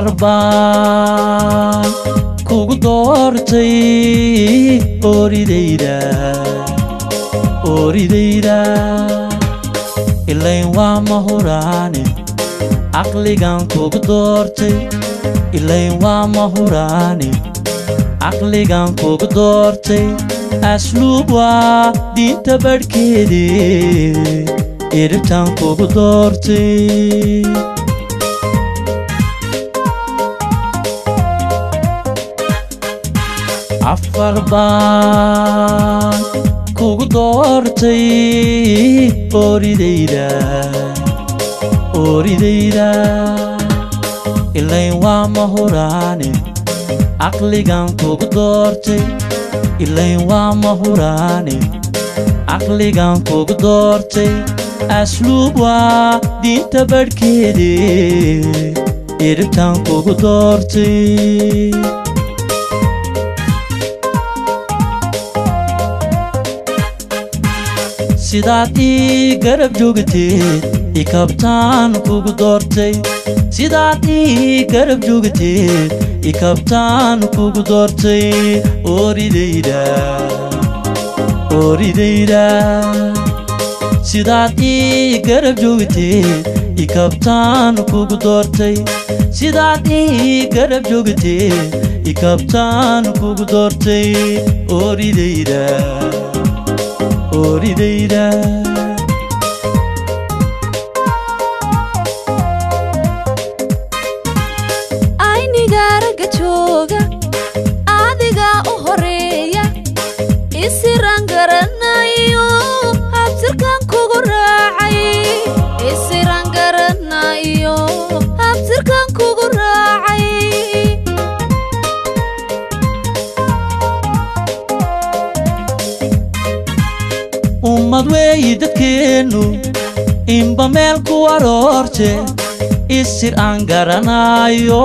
baan kugu doortay oridayda ilayn waa mahuraane aqligan kugu doortay ilayn waa mahuraane aqligan kugu doortay asluub waa diinta badhkeedii iribtan kugu doortay afar baan kugu doortay oridayda ilayn waa mahuraane aqligan kugu doortay ilayn waa mahuraane aqligan kugu doortay asluub waa diinta badhkeedii iribtan kugu doortay sidaad ii garab joogteed ikabtaan kugu doortay sidaad ii garab joogteed ikabtaan kugu doortay oridayda sidaad ii garab joogteed ikabtaan kugu doortay sidaad ii garab joogteed ikabtaan kugu doortay oridayda aynigaaraga jooga adigaa u horeeya isiraan garanayo habtirkan kugu raacay isiraan garanayo habtirkan kugu raacay ummad weeyi dadkeennu inba meel ku aroorte isir aan garanayo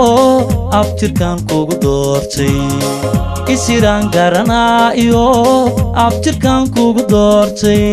abtirkan kugu doortay isir aan garanayo abtirkan kugu doortay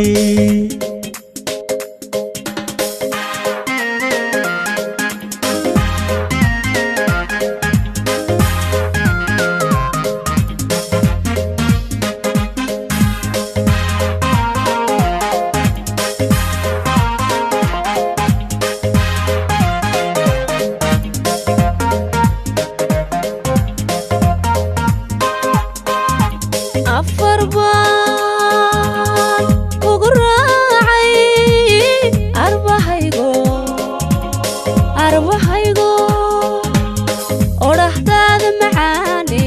afar baan kugu raacay arbahaygo odhahdaada macaane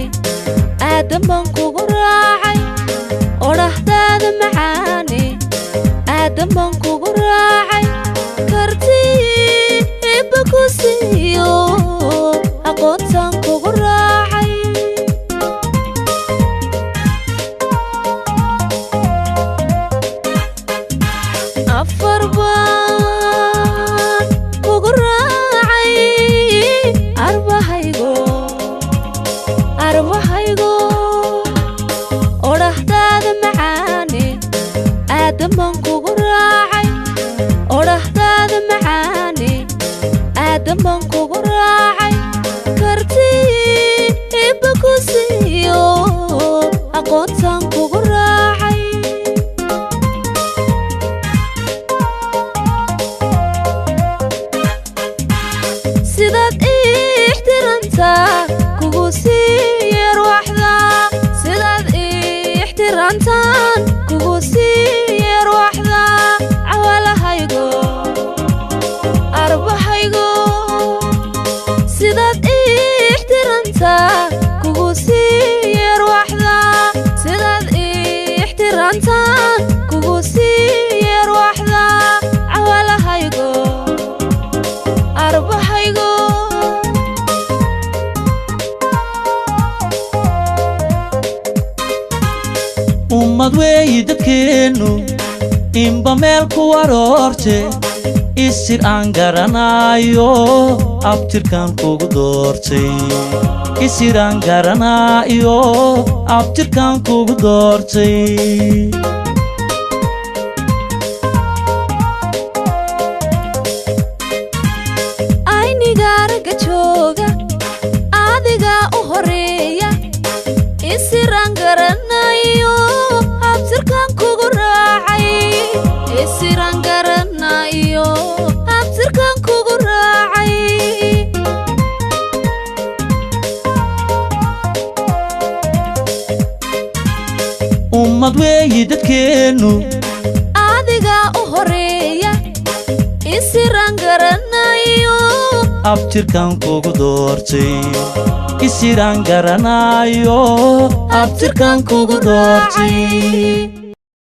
aadan baan kugu raacay odhahdaada macaane aadan baan kugu raacay kartiiba ku siiyo aqoontaan kugu raacay afar baan kugu raacay arbahaygo odhahdaada macaane aadan baan kugu raacay odhahdaada macaane aadan baan kugu raacay kartiiba ku siiyo aqoontaan kugu raacay sidaad ixtiraamtaa kugu siiye ruuxda sidaad ixtiraamtaan kugu siiye ruuxda cawalahaygo arbahaygo sidaad ixtiraamtaa kugu siiye ruuxda sidaad ixtiraamtaan kugu siiye ruuxda cawalahaygo arbahaygo ummad weeyi dadkeennu inba meel ku aroorte isir aan garanayo abtirkan kugu doortay isir aan garanayo abtirkan kugu doortay aynigaaraga jooga ummad weeyi dadkeenu adiga u horeeya isiraan garanayo abtirkan kugu doortay isiraan garanayo abtirkan kugu doortay